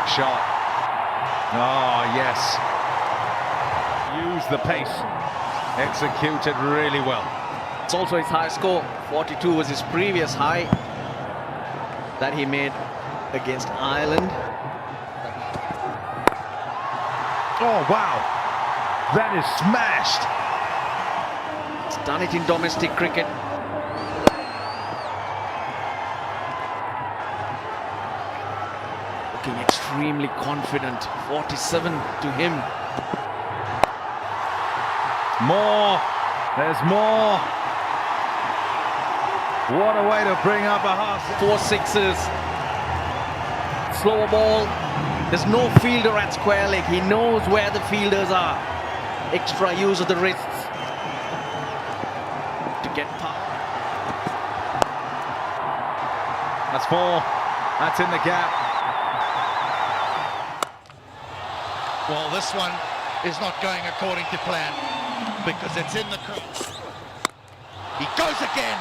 Shot. Oh, yes. Use the pace. Executed really well. It's also his high score. 42 was his previous high that he made against Ireland. Oh, wow. That is smashed. He's done it in domestic cricket. Looking extremely confident. 47 to him. More. There's more. What a way to bring up a half. 4 sixes. Slower ball. There's no fielder at square leg. He knows where the fielders are. Extra use of the wrists to get power. That's 4. That's in the gap. Well, this one is not going according to plan because it's in the cross. He goes again,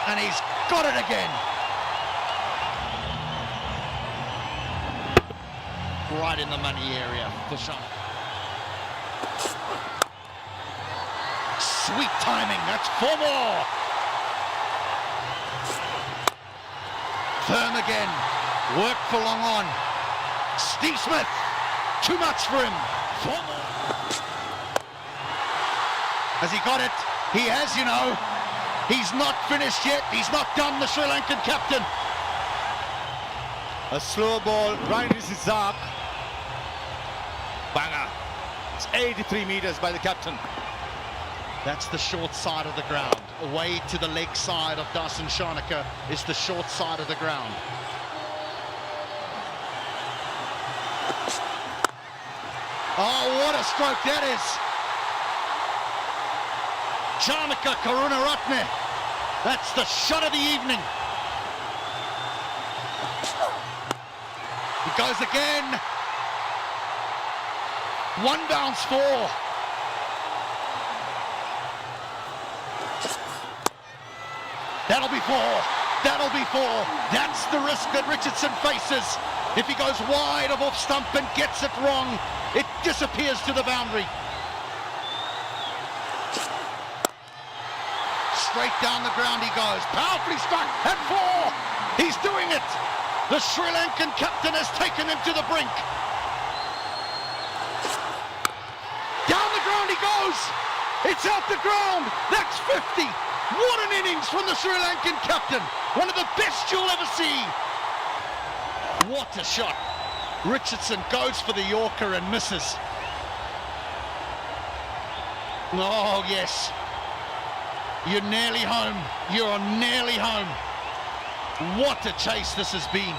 and he's got it again. Right in the money area for Sean. Sweet timing, that's 4 more. Firm again, work for long on. Steve Smith. Too much for him. 4 more. Has he got it? He has, you know. He's not finished yet. He's not done, the Sri Lankan captain. A slow ball, right in his arc. Banger. It's 83 meters by the captain. That's the short side of the ground. Away to the leg side of Dasan Shanaka is the short side of the ground. Oh, what a stroke that is. Chanaka Karunaratne. That's the shot of the evening. He goes again. 1 bounce 4. That'll be 4. That'll be 4. That's the risk that Richardson faces. If he goes wide of off stump and gets it wrong, it disappears to the boundary. Straight down the ground he goes. Powerfully struck at 4. He's doing it. The Sri Lankan captain has taken him to the brink. Down the ground he goes. It's out the ground. That's 50. What an innings from the Sri Lankan captain. One of the best you'll ever see. What a shot. Richardson goes for the Yorker and misses. Oh, yes. You're nearly home. You're nearly home. What a chase this has been.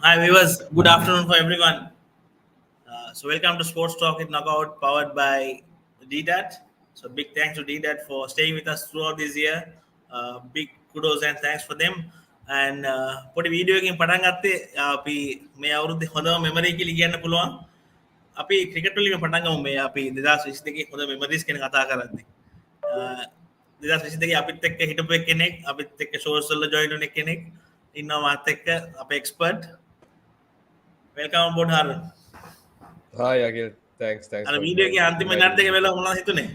Hi viewers, good afternoon for everyone. So welcome to Sports Talk with Knockout, powered by DDAT. So big thanks to DDAT for staying with us throughout this year. Big kudos and thanks for them. And පොඩි video එකකින් පටන් ගත්තේ අපි මේ අවුරුද්දේ හොඳම memory කියලා කියන්න පුළුවන්. අපි ක්‍රිකට් වලින් පටන් ගමු මේ අපි 2022 හොඳ මෙමරිස් ගැන කතා කරද්දී. 2022 අපිත් එක්ක හිටපු කෙනෙක්, අපිත් එක්ක ෂෝස් වල ජොයින් වෙන කෙනෙක් ඉන්නවා මාත් එක්ක අපේ expert. Welcome on board Harun. Hi Akhil, thanks. අර වීඩියෝ එකේ අන්තිම මිනිත් දෙක වෙලා මොනවද හිතුනේ?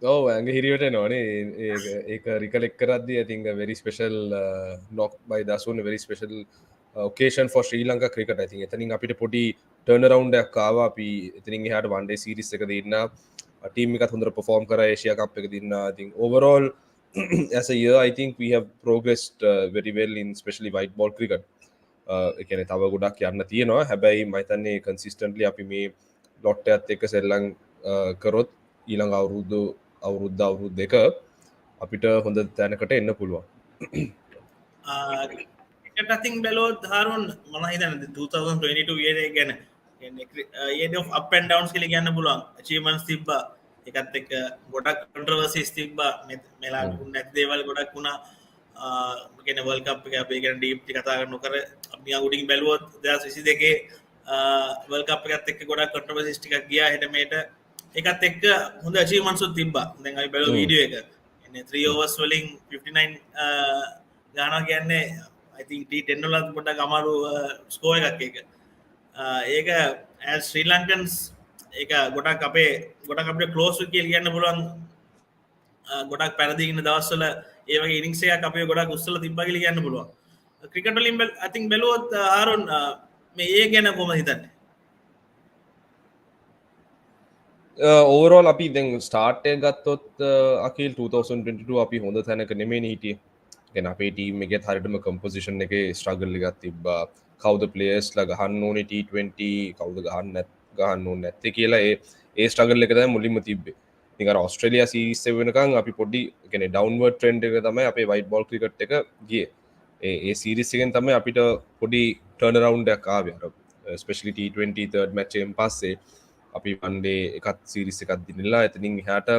ඇඟ හිරියට එනවනේ ඒක රිකලෙක්ට් කරද්දී I think a very special knock by Dasun, a very special occasion for Sri Lanka cricket. I think එතනින් අපිට පොඩි turn around එකක් ආවා. අපි එතනින් එහාට one day series එක දෙන්න team එකත් හොඳට perform කරා, Asia Cup එක දෙන්න. I think overall as a year I think we have progressed very well in especially white ball cricket. එකන තව ගොඩක් යන්න තියෙනවා හැබැයි මහිතන්නේ කන්සිස්ටන්ටලි අපි මේ ලොට්ට ඇත් එක සෙල්ලං කරොත් ඊළඟ අවුරුද්ධ දෙක අපිට හොඳ තැනකට එන්න පුළුවන් ටින් බැලෝත් හරුන් මනහිතන 2022 ගැන අපන් ඩවන්ස් කලි ගන්න පුළුවන් චීමන්ස් තිබ්බ එකත් එක් ගොඩක් කොන්ට්‍රවර්සිස් තිබ්බ මෙලා නැත්දේවල් ගොඩක් වුණා ගෙන වල්කප් අපේ ගැන ඩීප්ටි කතා නොකර අපි ගුඩින් බැලුවොත් දස් විසි දෙකේ වල්කප් එකත් එක් ගොඩක් කොන්ට්‍රවර්සිස්ටික් ගියා හෙටමට එකත් එක් හොඳ චීමන්සුත් තිබ්බ දැඟයි බැලු වීඩියෝ එක 3 overs වලින් 59 ගානා කියන්නේ ටෙන්නලත් පොට අමාරු ස්කෝ එකක් එක ඒක ඇ ශ්‍රී ලංකන්ස් ඒක ගොඩක් අපේ ගොඩක් අපේ කලෝස් කියල් කියන්න පුළුවන් ගොඩක් පැරදිගන්න දවස්සල ඒවගේ ඉනික්ෂයක් අපේ ගොඩක් උස්සල තිබ්බගල කියන්න පුළුවන් ක්‍රිකටලින් අතින් බැලුවොත් ආරුන් මේ ඒ ගැන කොම හිතන්නේ ඕවරෝල් අපි දැන් ස්ටාර්ටය ගත්තොත් අකිල් 2022 අපි හොඳ තැනක නෙමේ හිටිය ගැන අපේ ටීම් එක හරිටම කම්පොසිෂන් එක ස්ට්‍රගල්ලි ගත් තිබ්බා කවද පලේස් ල ගහන්න ඕන T20 කවුද ගහන්න ඕන නැත්ත කියලා ඒ ස්ට්‍රගල් එකද මුලින්ම තිබ්බේ නිකර ඔස්ට්‍රලිය සිරිස්ස වෙනකං අපි පොඩි ගෙන ඩවන්වර් ට්‍රෙන්ඩ් එක තමයි අපේ වයිට බෝල් ක්‍රිකට් එක ගිය ඒ සිරිස්සගෙන් තමයි අපිට පොඩි ටර්න රවුන්ඩයක් ආවර ස්පෙශලි T20 තර්ඩ් මැච්චයෙන් පස්සේ අපි වන්ඩේ එකත් සිරිස්ස එකත් දිනලා ඇතනින් හට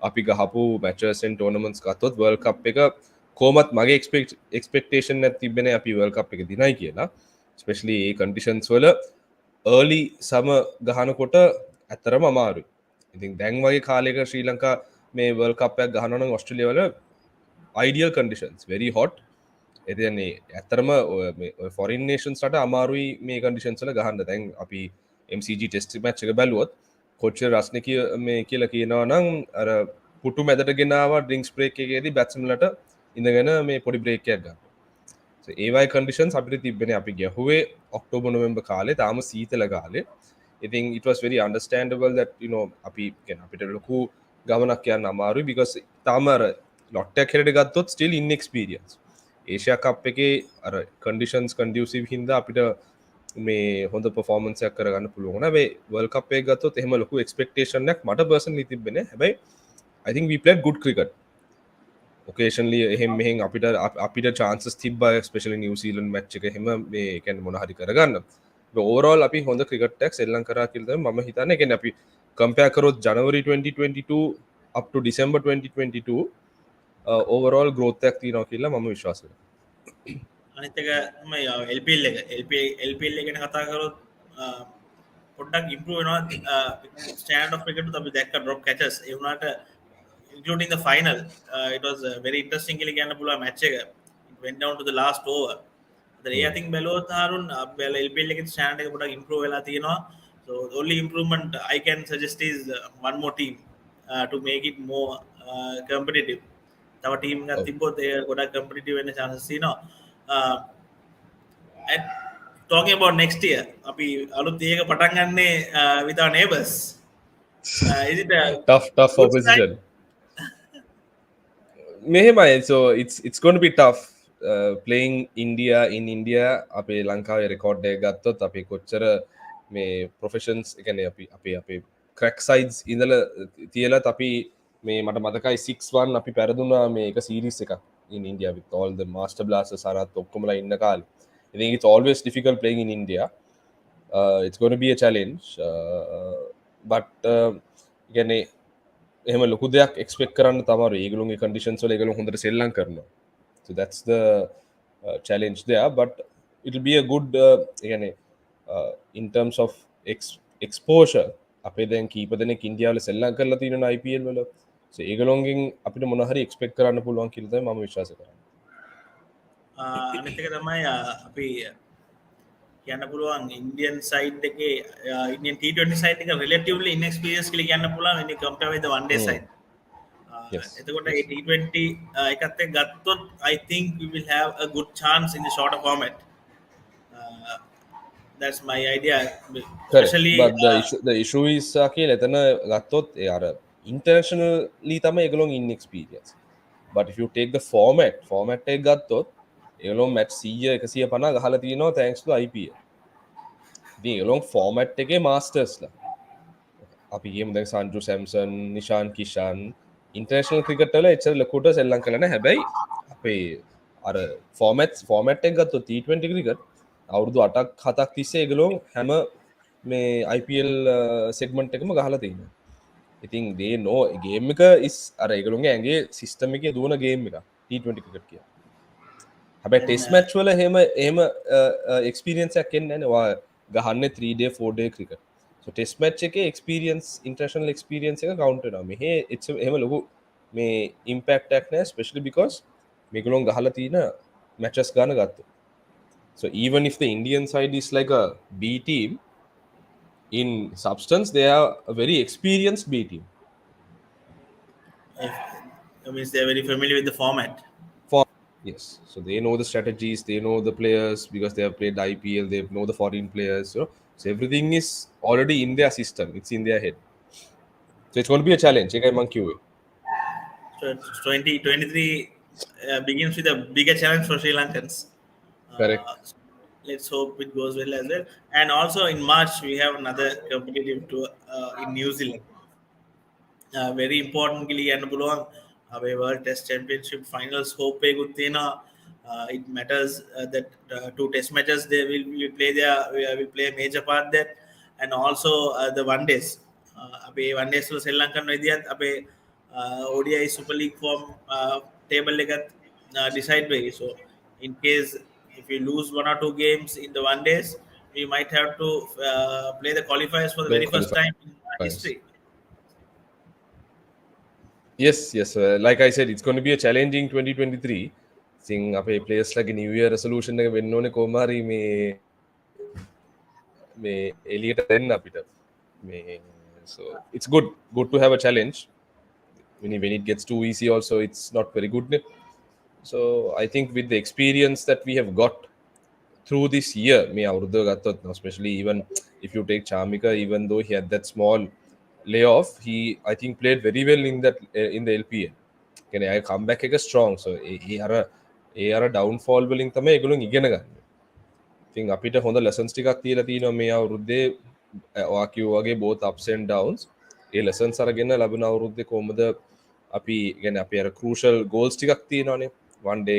අපි ගහපු මැචසන් ටෝනමන්ස් ගත්තොත් වර්ල් කප් එක කෝමත් මගේ එක්ස්පෙක්ටේෂන් ඇත් තිබෙන අපි වර්ල් කප් එක දිනයි කියලා ස්පෙශලි ඒ කන්ඩිෂන්ස් වල ඒලි සම ගහනකොට ඇත්තරම අමාරු ඉතින් දැන් වගේ කාලෙක ශ්‍රී ලංකා මේ වර්ල් කප්යක් ගහනන ඔස්ට්‍රලිය වල අයිඩියල් කන්ඩිෂන්ස් වෙරි හොට් එතියන්නේ ඇත්තරම ෆොරින් නේෂන්ස්ට අමාරුයි මේ කන්ඩිෂන්ස්ල ගහන්න දැන් අපි MCG ටෙස්ට් මැච් එක බැලුවොත් කොච්චර රස්න මේ කියලා කියනවා නම් අර පුටු මැදට ගෙනාව ඩ්‍රින්ක්ස් බ්‍රේක් එකේදී බැට්ස්මන්ලට ඉඳගෙන මේ පොඩි බ්‍රේක්යක් ගන්න ඒවයි කන්ඩිෂන්ස් අපිට තිබෙන අපි ගැහුවේ ඔක්ටෝබර් නොවෙම්බර් කාලේ තාම සීතල කාලේ ඉතින් it was very understandable that you know අපි කියන අපිට ලොකු ගමනක් යන්න අමාරුයි because තාම අර ලොට්ටයක් හැරෙට ගත්තොත් still inexperience ඒෂියා කප් එකේ අර conditions conducive හින්දා අපිට මේ හොඳ performance එකක් කරගන්න පුළුවන් නේ world cup එක ගත්තොත් එහෙම ලොකු expectation එකක් මට personally තිබෙන්නේ හැබැයි I think we played good cricket occasionally එහෙම මෙහෙන් අපිට chances තිබ්බා especially New Zealand match එක එහෙම මේ කියන්නේ මොන හරි කරගන්න overall අපි හොඳ cricket එකක් සෙල්ලම් කරා කියලා තමයි මම හිතන්නේ කියන්නේ අපි compare කරොත් January 2022 up to December 2022 overall growth එකක් තියෙනවා කියලා මම විශ්වාස කරනවා අනිත් එක තමයි LPL එක LPL එක ගැන කතා කරොත් පොඩ්ඩක් improve වෙනවා standard of cricket අපි දැක්ක drop catches ඒ වුණාට including the final it was very interesting කියලා කියන්න පුළුවන් match එක it went down to the last over I think බැලුවොත් හරුන් LPL එකේ standard එක පොඩ්ඩක් improve වෙලා තියෙනවා so the only improvement I can suggest is one more team to make it more competitive තව ටීම් එකක් තිබ්බොත් ඒ ගොඩක් competitive වෙන්න chances තියෙනවා talking about next year අපි අලුත් එක පටන් ගන්නේ with our neighbors is it a tough opposition මෙහෙමයි so it's going to be tough playing India in India අපේ ලංකාවේ රෙකෝඩ් එක ගත්තොත් අපි කොච්චර මේ ප්‍රොෆෙෂන්ස් ඒ කියන්නේ අපි ක්‍රැක් සයිඩ්ස් ඉඳලා තියලත් අපි මේ මට මතකයි 6-1 අපි පෙරදුනා මේ එක සීරීස් එකක් in India with all the master blasters අරත් ඔක්කොමලා ඉන්න කාලේ I think it's always difficult playing in India it's going to be a challenge but කියන්නේ එහෙම ලොකු දෙයක් එක්ස්පෙක්ට් කරන්න තමයි ඒගොල්ලෝගේ කන්ඩිෂන්ස් වල ඒගොල්ලෝ හොඳට සෙල්ලම් කරනවා so that's the challenge there but it will be a good කියන්නේ in terms of exposure අපේ දැන් කීප දෙනෙක් ඉන්දියාවල සෙල්ලම් කරලා තියෙනවා IPL වල so ඒගොල්ලෝගෙන් අපිට මොන හරි එක්ස්පෙක්ට් කරන්න පුළුවන් කියලා තමයි මම විශ්වාස කරන්නේ අනිත් එක තමයි අපි කියන්න පුළුවන් ඉන්දියන් සයිඩ් එකේ ඉන්දියන් T20 සයිඩ් එක relatively inexperienced කියලා කියන්න පුළුවන් when you compare with the one day side එතකොට ඒ T20 එකත් එක්ක ගත්තොත් I think we will have a good chance in the shorter format that's my idea especially but the issue is කියලා එතන ගත්තොත් ඒ අර internationally තමයි ඒගොල්ලෝ inexperienced but if you take the format එක ගත්තොත් ඒගොල්ලෝ මැච් 100 150 ගහලා තියෙනවා thanks to IPL. ඉතින් ඒගොල්ලෝ ෆෝමැට් එකේ මාස්ටර්ස්ලා. අපි කියමු දැන් Sanju Samson, Nishan Kishan international cricket වල එච්චර ලොකුට සෙල්ලම් කළා නැහැ. හැබැයි අපේ අර ෆෝමැට් එක ගත්තොත් T20 ක්‍රිකට් අවුරුදු 8ක් 7ක් තිස්සේ ඒගොල්ලෝ හැම මේ IPL සෙග්මන්ට් එකම ගහලා තියෙනවා. ඉතින් they know game එක is අර ඒගොල්ලෝගේ ඇඟේ සිස්ටම් එකේ දුවන ගේම් එක T20 ක්‍රිකට් කියන්නේ. හැබැයි ටෙස්ට් මැච් වල එහෙම එක්ස්පීරියන්ස් එකක් එන්නේ නැහැ නේ. ගහන්නේ 3 day 4 day cricket. So test match එකේ එක්ස්පීරියන්ස් ඉන්ටර්නැෂනල් එක්ස්පීරියන්ස් එක කවුන්ට් වෙනවා. මෙහි එහෙම ලොකු මේ ඉම්පැක්ට් එකක් නැහැ especially because මේගොල්ලෝ ගහලා තියෙන මැචස් ගන්න ගත්තොත්. So even if the Indian side is like a B team, in substance they are a very experienced B team. That means they're very familiar with the format. Yes, so they know the strategies, they know the players because they have played IPL, they know the foreign players, you know. So everything is already in their system, it's in their head. So it's going to be a challenge. So 2023 begins with a bigger challenge for Sri Lankans. Correct. Let's hope it goes well as well. And also in March we have another competitive tour in New Zealand. Very importantly, and පුළුවන් අපේ World Test Championship finals hope එකකුත් තියෙනවා. It matters that two test matches they will play there, will play a major part there, and also the one days. අපේ one days වල සෙල්ලම් කරන විදිහත් අපේ ODI Super League form table එකත් decide වෙයි. So in case if we lose one or two games in the one days, we might have to play the qualifiers for the very first time in history. Yes. Like I said, it's going to be a challenging 2023. Seeing අපේ players like new year resolution එක වෙන්න ඕනේ කොහොම හරි මේ එළියට දෙන්න අපිට. So it's good to have a challenge. When it gets too easy also it's not very good. So I think with the experience that we have got through this year, me avurudhu gathot, especially even if you take Chamika, even though he had that small layoff, he I think played very well in the LPL. Can I come back එක strong? So ඒ අර downfall වලින් තමයි ඒගොල්ලෝ ඉගෙන ගන්න. ඉතින් අපිට හොඳ lessons ටිකක් තියලා තියෙනවා මේ අවුරුද්දේ. ඔයා කිව්වා වගේ both ups and downs. A lessons අරගෙන ලැබෙන අවුරුද්දේ කොහොමද අපි කියන්නේ අපි අර crucial goals ටිකක් තියෙනවානේ. one day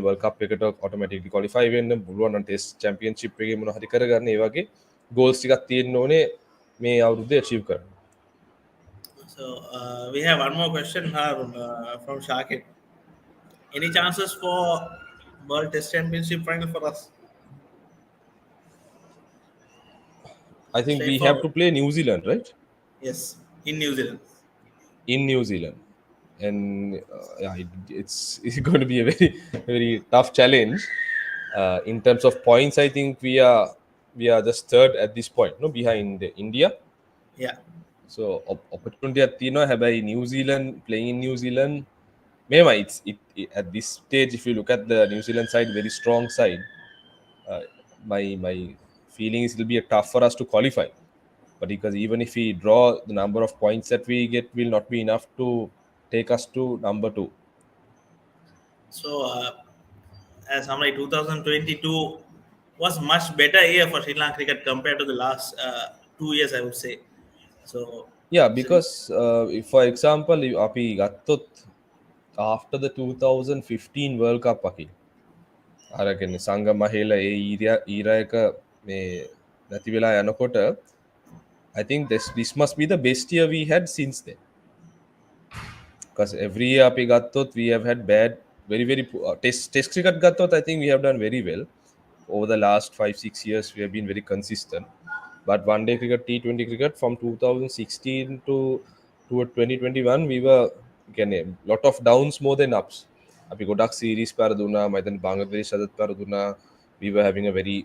World Cup එකට automatically qualify වෙන්න පුළුවන් නම් test championship එකේ මොනවා හරි කරගන්න. ඒ වගේ goals ටිකක් තියෙන්න ඕනේ මේ අවුරුද්දේ achieve කරන්න. So we have one more question from Shakir. Any chances for World Test Championship final for us? I think we have to play New Zealand, right? Yes, in New Zealand. And it's going to be a very very tough challenge. In terms of points, I think we are just third at this point, no, behind India. Yeah. So opportunity at තියෙනවා. හැබැයි New Zealand, playing in New Zealand, maybe it at this stage, if you look at the New Zealand side, very strong side, my feeling is it will be tough for us to qualify. But because even if we draw, the number of points that we get will not be enough to take us to number 2. So as Samray, 2022 was much better year for Sri Lanka cricket compared to the last 2 years, I would say. So yeah, because if for example අපි ගත්තොත් after the 2015 World Cup අපි අර කියන්නේ සංගම මහේල ඒ ඊරා එක මේ නැති වෙලා යනකොට I think this must be the best year we had since then. Because every year අපි ගත්තොත් we have had bad, very poor test cricket ගත්තොත් I think we have done very well. Over the last 5-6 years we have been very consistent. But one day cricket, T20 cricket, from 2016 to 2021 we were again a lot of downs more than ups. අපි ගොඩක් series පෙරදුනා. මම හිතන්නේ බංගලාදේශ අදත් පෙරදුනා. We were having a very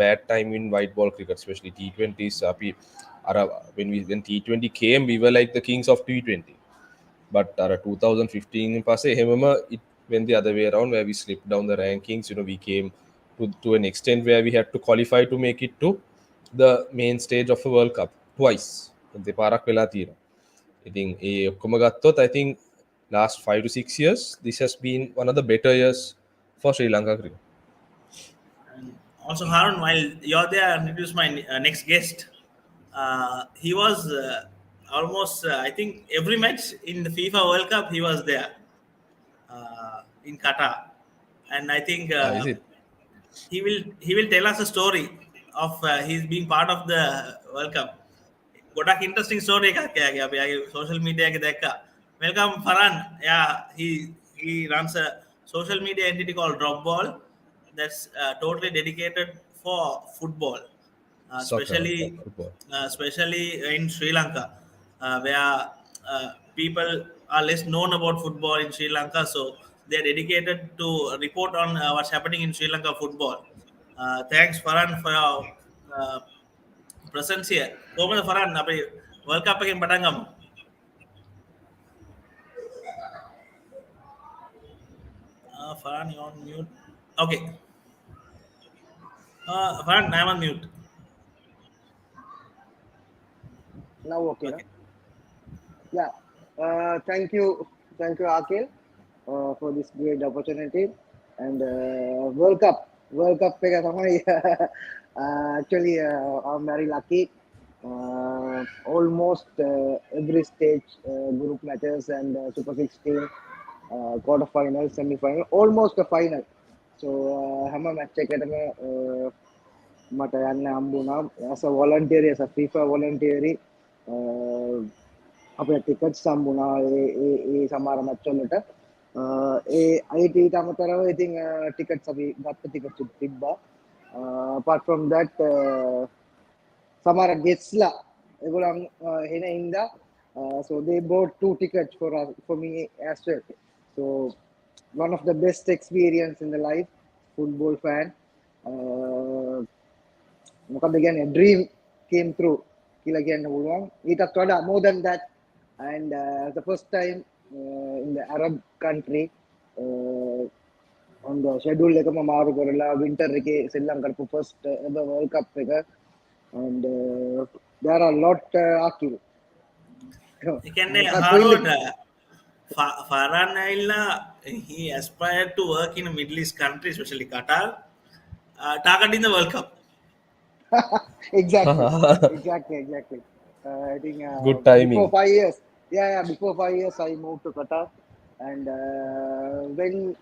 bad time in white ball cricket, especially T20s. අපි when T20 came, we were like the kings of T20. But 2015 පස්සේ එහෙමම it went the other way around, where we slipped down the rankings. We came to an extent where we had to qualify to make it to the main stage of a World Cup twice. දෙපාරක් වෙලා තියෙනවා. ඉතින් ඒ ඔක්කොම ගත්තොත් I think last 5 to 6 years this has been one of the better years for Sri Lanka cricket. And also, Harun, while you're there, I'll introduce my next guest. He was almost, I think, every match in the FIFA World Cup, he was there in Qatar. And I think Is it? he will tell us a story of he's being part of the World Cup. ගොඩක් interesting story එකක් එයාගේ අපි යාගේ social media එකේ දැක්කා. Welcome Farhan. Yeah, he runs a social media entity called Drop Ball that's totally dedicated for football, Soccer, football. especially in Sri Lanka, where people are less known about football in Sri Lanka, so they're dedicated to report on what's happening in Sri Lanka football. Thanks Farhan for your presence here. කොහොමද Farhan අපි World Cup එකෙන් පටන් ගමු. Farhan, you're on mute. Okay. Farhan, I'm on mute. Now okay. Yeah. Thank you, Akhil, for this great opportunity. And World Cup එක තමයි actually I'm very lucky. Almost every stage, group matches and Super 16, quarter-final, semi-final, almost a final. So හැම match එකටම මට යන්න හම්බුණා as a volunteer, as a FIFA volunteer. අපේ tickets හම්බුණා ඒ සමහර මැච් වලට. ඒ ඊට අමතරව ඉතින් ටිකට්ස් අපි ගත්ත ටිකට්ස් තිබ්බා. apart from that සමහර ගෙස්ලා ඒගොල්ලන් එන හින්දා so they bought 2 tickets for me as well. So one of the best experience in the life, football fan. මොකද කියන්නේ dream came true කියලා කියන්න පුළුවන්. ඊටත් වඩා more than that, and the first time in the Arab country, on the schedule එකම මාරු කරලා winter එකේ ශ්‍රී ලංකාවට first ever World Cup එක, and there are a lot Akhil. ඒ කියන්නේ Harun Farhan Ailla, he aspired to work in a Middle East country, especially Qatar, targeting the World Cup. Exactly. I think Good timing. Before 5 years, before 5 years I moved to Qatar, and when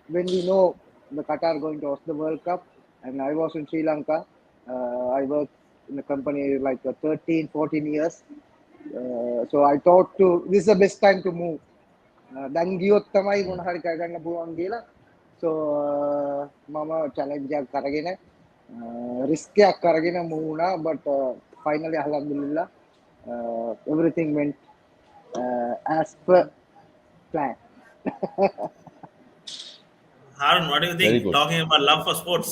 we know the Qatar going to host the World Cup, and I was in Sri Lanka, I worked in a company like 13-14 years, so I thought this is the best time to move. දැන් ගියොත් තමයි මොන හරි කරගන්න පුළුවන් කියලා. So මම challenge එකක් අරගෙන risk එකක් අරගෙන move වුණා, but finally alhamdulillah everything went as per plan. Harun, what do you Very think? good. Talking about love for sports.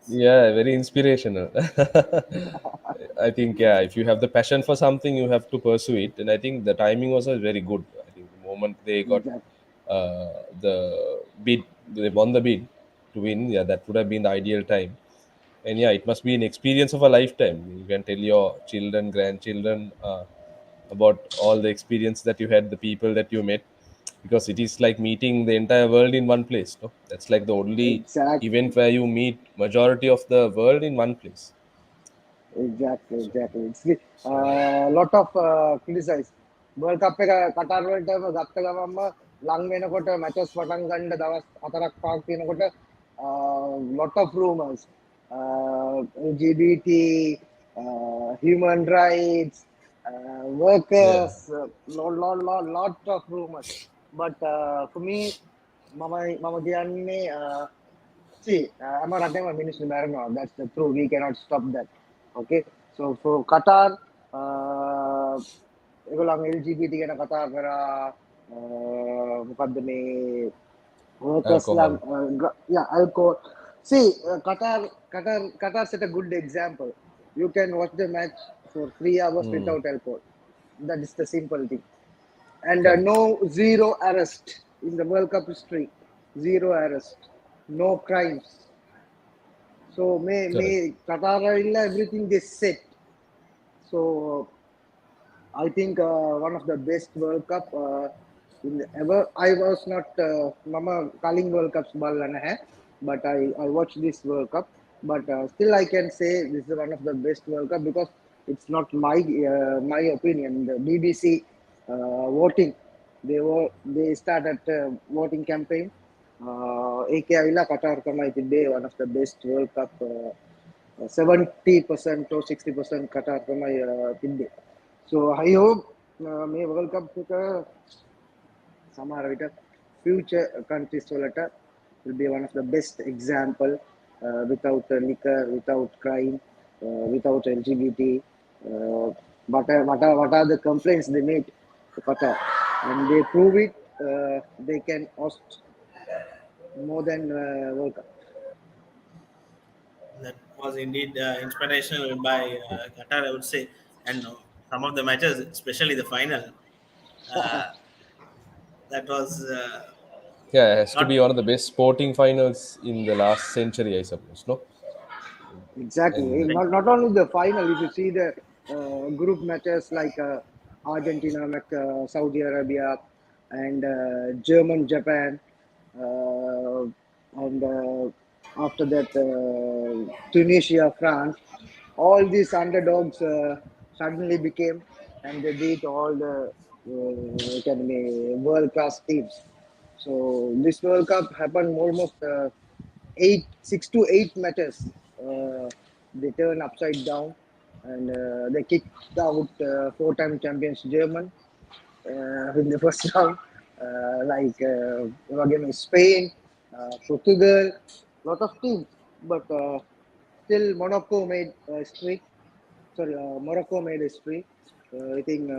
Yeah, very inspirational. I think if you have the passion for something, you have to pursue it, and I think the timing was very good. I think the moment they got the bid, they won the bid to win. Yeah, that would have been the ideal time. And yeah, it must be an experience of a lifetime. You can tell your children, grandchildren about all the experience that you had, the people that you met, because it is like meeting the entire world in one place. No? That's like the only Exactly. event where you meet majority of the world in one place. Exactly. It's lot of criticize. World Cup එක Qatar වලට ගත්ත ගමන්ම ලං වෙනකොට matches පටන් ගන්න දවස් 4ක් 5ක් තියෙනකොට lot of rumors, LGBT, human rights, workers, lot of rumors. But for me, mama කියන්නේ see, I'm a රටේම මිනිස්සු මැරෙනවා. That's the truth. We cannot stop that. Okay, so for Qatar, ඒගොල්ලන් LGBT ගැන කතා කරා, මොකද්ද මේ workers alcohol. See, Qatar set a good example. You can watch the match for 3 hours without alcohol. That is the simple thing. And zero arrest in the World Cup history. Zero arrest, no crimes. So Qatar everything they set. So I think one of the best World Cup. ever I was not Mama calling World Cups ball but I watched this World Cup. But still, I can say this is one of the best World Cup because it's not my opinion. The BBC voting, they started voting campaign. AK Avila Qatar තමයි තිබ්බේ one of the best World Cup. 70% or 60% Qatar තමයි තිබ්බේ. So I hope මේ World Cup එක සමහර විට future countries වලට will be one of the best example without liquor, without crime, without LGBT. What are the complaints they made to Qatar? And they prove it, they can host more than World Cup. That was indeed inspirational by Qatar, I would say, and some of the matches, especially the final, that was Yeah, it has to not. be one of the best sporting finals in the last century, I suppose. No. Exactly. Not only the final, if you see the group matches like Argentina, Saudi Arabia, and German, Japan, and after that Tunisia, France, all these underdogs suddenly became and they beat all the world class teams. So this World Cup happened almost 6 to 8 matches. They turned upside down and they kicked out 4-time champions German in the first round. Again Spain, Portugal, lot of teams. But still Morocco made history. Morocco made history. I think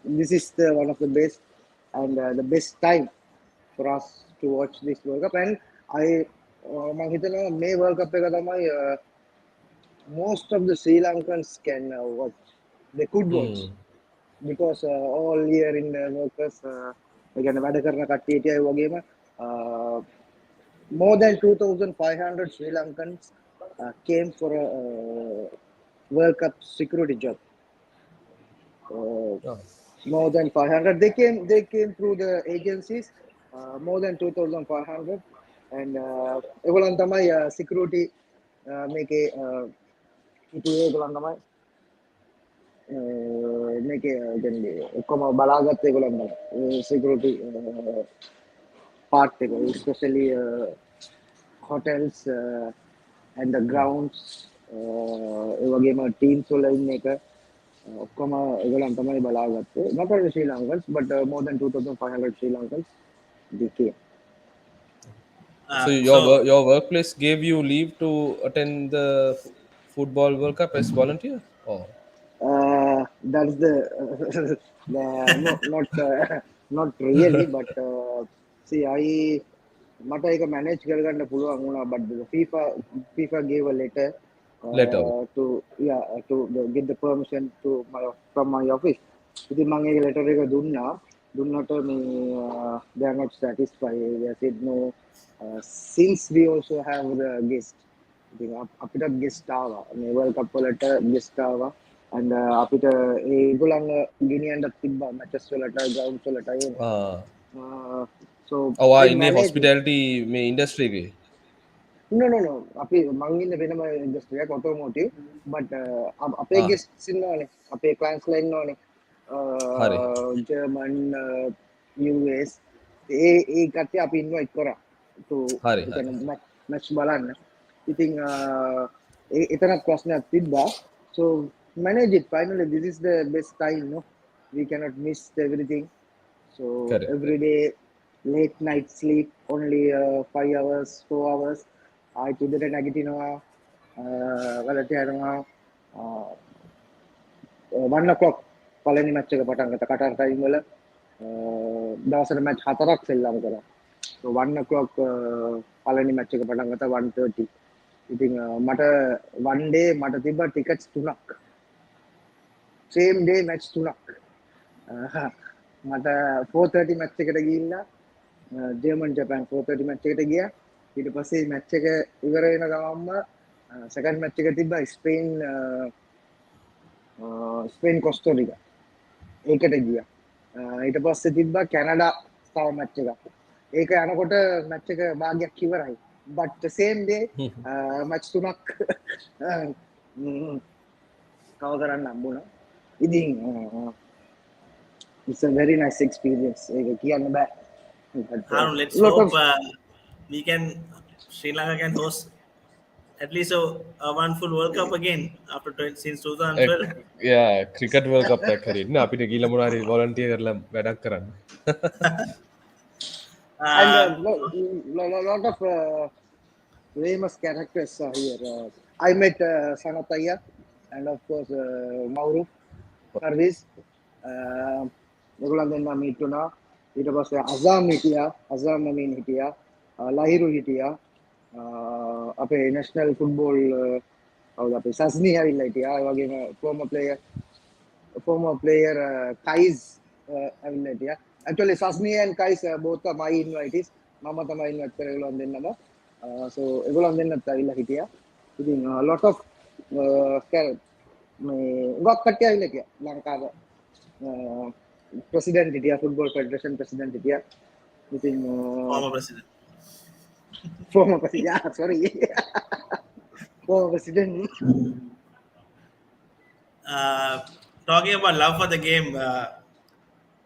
this is one of the best and the best time for us to watch this World Cup. And මම හිතනවා මේ World Cup එක තමයි most of the Sri Lankans can watch. They could watch because all year in the workers again වැඩ කරන කට්ටිය හිටියා ඒ වගේම more than 2,500 Sri Lankans came for a World Cup security job. More than 500 they came through the agencies, more than 2,500, and ඒගොල්ලන් තමයි security මේකේ හිටියේ ඒගොල්ලන් තමයි මේකේ කියන්නේ ඔක්කොම බලාගත්ත ඒගොල්ලන් තමයි security part එක, especially hotels and the grounds, ඒ වගේම teams වල ඉන්න එක ඔක්කොම ඒගොල්ලන් තමයි බලාගත්තේ. Not only Sri Lankans but more than 2,500 Sri Lankans they came. So your workplace gave you leave to attend the football World Cup as volunteer? Or That's the not really, but see, මට ඒක manage කරගන්න පුළුවන් වුණා, but the FIFA gave a letter to get the permission from my office. ඉතින් මම ඒ letter එක දුන්නට they are not satisfied. They said no, since we also have the guest. ඉතින් අපිට guest ආවා මේ World Cup වලට guest ආවා and අපිට ඒගොල්ලන් ගෙනියන්න තිබ්බා matches වලට grounds වලට so in the hospitality industry එකේ? No. අපි මං ඉන්නේ වෙනම industry එකක් automotive, but අපේ guests ඉන්නවනේ, අපේ clients ලා ඉන්නවනේ German, US, ඒ කට්ටිය අපි invite කරා to match බලන්න. ඉතින් එතනත් ප්‍රශ්නයක් තිබ්බා. So manage it. Finally this is the best time, no, we cannot miss everything. So every day late night sleep, only 5 hours 4 hours. ආයි උදේට නැගිටිනවා වලට යනවා 1 o'clock පළවෙනි මැච් එක පටන් ගත්තා කටාර් ටයිම් වල. දවසට මැච් 4ක් සෙල්ලම් කරා. So 1 o'clock පළවෙනි මැච් එක පටන් ගත්තා 1:30. ඉතින් මට one day මට තිබ්බා ටිකට්ස් 3ක්. same day match 3ක්. මට 4:30 මැච් එකට ගිහිල්ලා German Japan 4:30 මැච් එකට ගියා. ඊට පස්සේ මැච් එක ඉවර වෙන ගමන්ම සෙකන්ඩ් මැච් එක තිබ්බා Spain Costa Rica. ඒකට ගියා. ඊට පස්සේ තිබ්බා කැනඩා තව මැච් එකක්. ඒක යනකොට මැච් එක භාගයක් ඉවරයි. but the same day match තුනක් කව කරන්න හම්බුණා. ඉතින් it's a very nice experience. ඒක කියන්න බෑ. Harun, let's lot hope of we can Sri Lanka can host at least a one full World Cup again after since 2012. Cricket world cup එකක් හරින්න අපිට ගිහලා මොනවා හරි වොලන්ටියර් කරලා වැඩක් කරන්න. and lot of famous characters are here. I met Sanataya and of course Mauruf Parviz. ඒගොල්ලන් දෙන්නා meet වුණා. ඊට පස්සේ අසම් හිටියා, අසම් අමීන් හිටියා, ලහිරු හිටියා, අපේ national football කවුද අපේ සස්නි ඇවිල්ලා හිටියා. ඒ වගේම former player Kais ඇවිල්ලා හිටියා. Actually Sasni and Kais both are my invitees. මම තමයි invite කරේ ඒගොල්ලන් දෙන්නම. So ඒගොල්ලන් දෙන්නත් ඇවිල්ලා හිටියා. ඉතින් lot of මේ ගොක් කට්ටිය ඇවිල්ලා හිටියා. ලංකාව president හිටියා, football federation president හිටියා. ඉතින් former president yeah sorry former president. Talking about love for the game,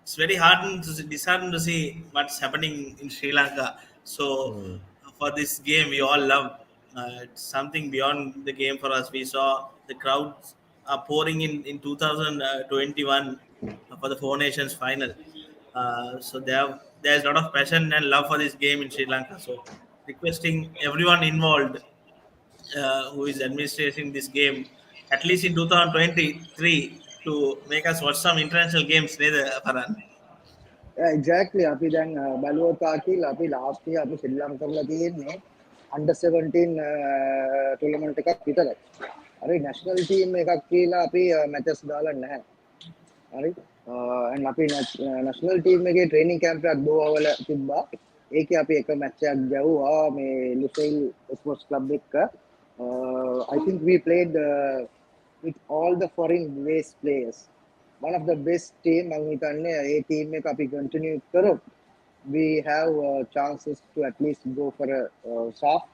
it's very disheartening to see what's happening in Sri Lanka. So for this game, we all love. It's something beyond the game for us. We saw the crowds are pouring in 2021 for the Four Nations final. So there's a lot of passion and love for this game in Sri Lanka. So requesting everyone involved who is administrating this game, at least in 2023, to make us watch some international games, Farhan. Yeah, exactly. අපි දැන් බලුවා කියලා අපි last year අපි ශ්‍රී ලංකාවල තියෙන්නේ under 17 tournament එකක් විතරයි. හරි national team එකක් කියලා අපි matches දාලා නැහැ. හරි and අපි national team එකේ training camp එකක් ගෝවාවල තිබ්බා. ඒකේ අපි එක match එකක් ගැව්වා මේ Lusail Sports Club එක. I think we played with all the foreign based players. One of the best team මම හිතන්නේ ඒ team එක අපි continue කරොත් we have chances to at least go for a soft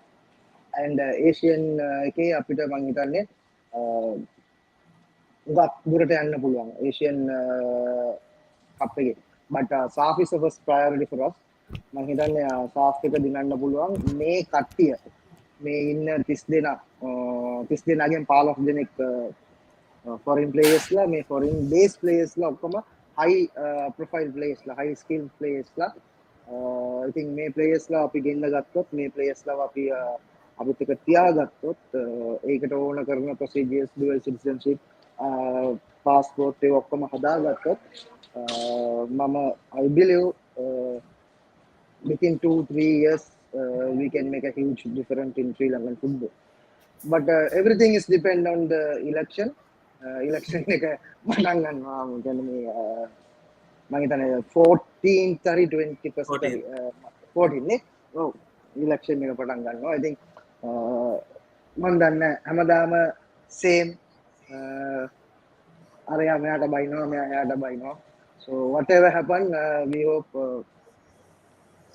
and Asian එකේ අපිට මම හිතන්නේ ගොඩක් දුරට යන්න පුළුවන් Asian cup එකේ. but SAF is the first priority for us. මම හිතන්නේ SAF එක දිනන්න පුළුවන් මේ කට්ටිය මේ ඉන්න 30 දෙනාගෙන් 15 දෙනෙක් foreign players ලා මේ foreign based players ලා ඔක්කොම high profile players ලා high skill players ලා I think මේ players ලා අපි ගෙන්න ගත්තොත් මේ players ලා අපි අපිට එක තියාගත්තොත් ඒකට ඕන කරන procedures dual citizenship passport ඒ ඔක්කොම හදාගත්තොත් මම I believe within 2-3 years we can make a huge difference in Sri Lankan football. But everything is depend on the election. Election එක පටන් ගන්නවා මම කියන්නේ මේ මම හිතන්නේ 14th හරි 20% 14 නේ ඔව් election එක පටන් ගන්නවා. I think මම දන්නේ හැමදාම same අරයා මෙයාට බයිනවා මෙයා එයාට බයිනවා. So whatever happen we hope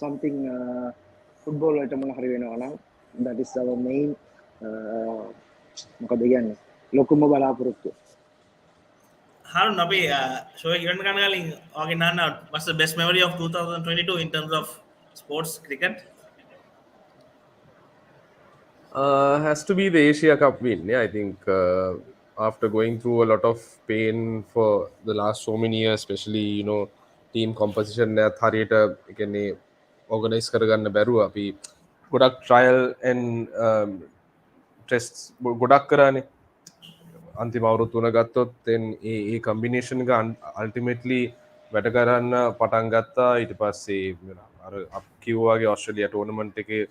something football වලට මොන හරි වෙනවා නම් that is our main මොකද කියන්නේ ලොකුම බලාපොරොත්තුව. Harun, අපි show එක ඉවර් කරන්න කලින් ඔයගෙන් අහන්න what's the best memory of 2022 in terms of sports cricket? Has to be the Asia Cup win. Yeah, I think after going through a lot of pain for the last so many years, especially team composition එකත් හරියට කියන්නේ organize කරගන්න බැරුව අපි ගොඩක් trial and tests ගොඩක් කරානේ. අන්තිම අවුරුදු 3 ගත්තොත් then ඒ combination එක ultimately වැඩ කරන්න පටන් ගත්තා. ඊට පස්සේ අර කිව්වාගේ ඔස්ට්‍රේලියා tournament එකේ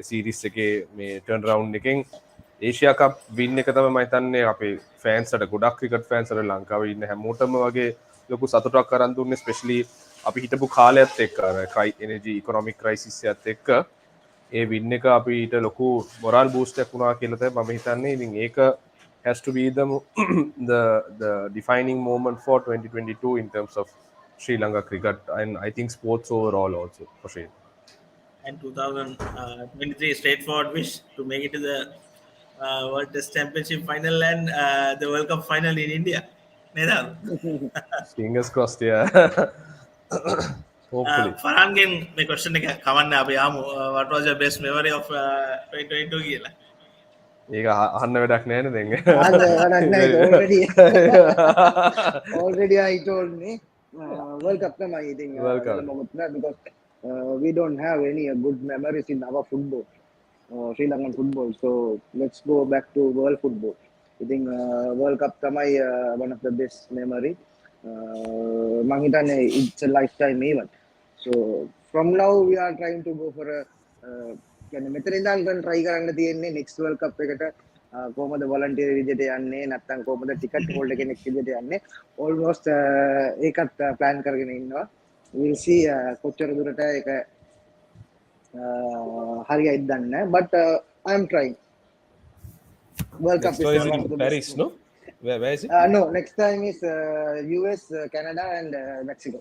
series එකේ මේ turn round එකෙන් Asia Cup win එක තමයි මම හිතන්නේ අපේ fans ට ගොඩක් cricket fans ට ලංකාවේ ඉන්න හැමෝටම වගේ ලොකු සතුටක් කරන් දුන්නේ, especially අපි හිටපු කාලයත් එක්ක energy economic crisis එකත් එක්ක ඒ win එක අපිට ලොකු moral boost එකක් වුණා කියලා තමයි මම හිතන්නේ. ඉතින් ඒක has to be the the defining moment for 2022 in terms of Sri Lanka cricket, and I think sports overall also for sure. And 2023 straightforward wish to make it to the World Test Championship final and the World Cup final in India. Nedal. Fingers crossed, yeah. Hopefully. Farhan game my question එක කවන්න අපි ආමු. What was your best memory of 2022 කියලා? ඒක අහන්න වැඩක් නැහැ නේද already already I told me World Cup තමයි ඉතින් World Cup. because we don't have any good memories in our football, Sri Lankan football, so let's go back to world football. I think World Cup තමයි one of the best memory. මං හිතන්නේ it's a lifetime event. So from now we are trying to go for a කියන්නේ මෙතන ඉඳන් try කරන්න තියෙන්නේ next World Cup එකට කොහොමද volunteer විදිහට යන්නේ නැත්නම් කොහොමද ticket holder කෙනෙක් විදිහට යන්නේ almost ඒකත් plan කරගෙන ඉන්නවා. We'll see කොච්චර දුරට ඒක හරියයිද දන්නේ නැහැ, but I am trying. World Cup Next one is in Paris, no? Where is it? No, next time is US, Canada, and Mexico.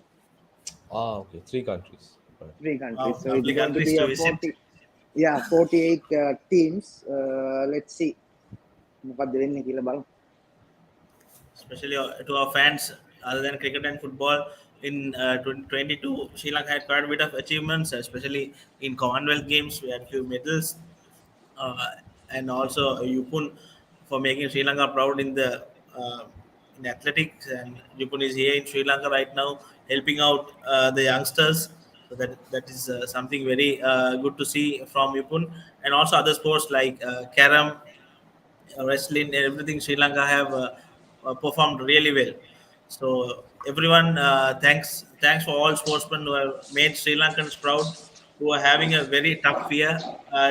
Okay, 3 countries. Right. 3 countries. Wow, So lovely it's going to countries be to a visit. 48 teams. Let's see. මොකක්ද වෙන්නේ කියලා බලමු. Especially to our fans, other than cricket and football, in 2022, Sri Lanka had quite a bit of achievements, especially in Commonwealth Games. We had few medals, and also Yupun for making Sri Lanka proud in the in athletics. And Yupun is here in Sri Lanka right now, helping out the youngsters. So that is something very good to see from Yupun, and also other sports like carom, wrestling, and everything. Sri Lanka have performed really well. So everyone, thanks for all sportsmen who have made Sri Lankans proud, who are having a very tough year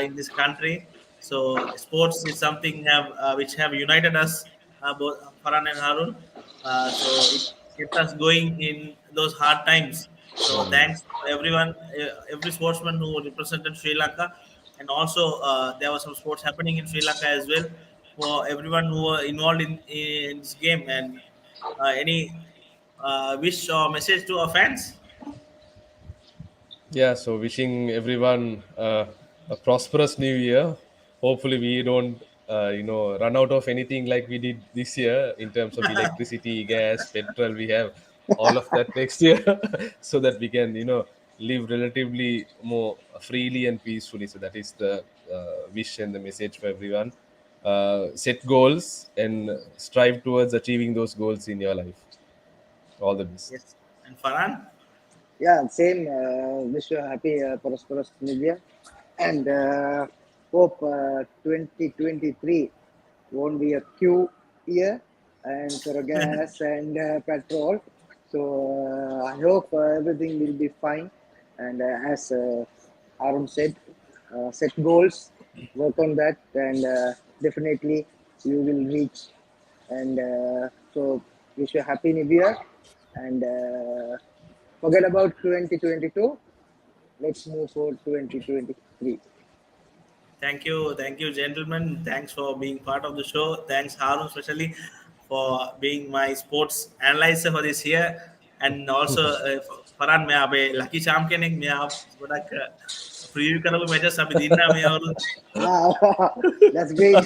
in this country. So sports is something which have united us, both Farhan and Harun. So it kept us going in those hard times. So thanks to everyone, every sportsman who represented Sri Lanka, and also there was some sports happening in Sri Lanka as well. For everyone who were involved in this game, and any wish or message to our fans? Yeah, so wishing everyone a prosperous new year. Hopefully, we don't, run out of anything like we did this year in terms of electricity, gas, petrol. We have all of that next year, so that we can, live relatively more freely and peacefully. So that is the wish and the message for everyone. Set goals and strive towards achieving those goals in your life. All the best. Yes. And Farhan? Yeah, same. Wish you a happy, prosperous New Year, and hope 2023 won't be a queue year and for gas and petrol. So I hope everything will be fine. And as Arun said, set goals, work on that, and definitely you will reach. And so wish you a happy New Year, and forget about 2022. Let's move for 2023. Thank you, gentlemen. Thanks for being part of the show. Thanks, Harun, especially for being my sports analyzer for this year. And also, Farhan, मैं अबे lucky charm के नहीं मैं आप बड़ा preview करोगे matches अभी दिन ना मैं और Wow, that's great.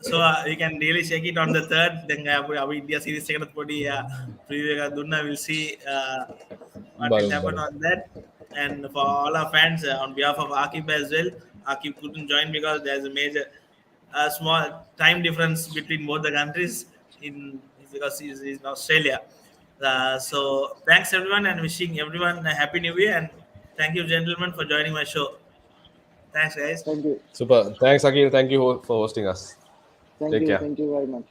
so you can really check it on the 3rd. Then अभी India series second body preview का दूरना will see what will happen on that. And for all our fans, on behalf of Akib as well, Akib couldn't join because there's a major small time difference between both the countries because he's in Australia. So thanks everyone, and wishing everyone a happy new year, and thank you gentlemen for joining my show. Thanks guys. Thank you. Super. Thanks, Akil. Thank you for hosting us. Thank Take you. care. Thank you very much.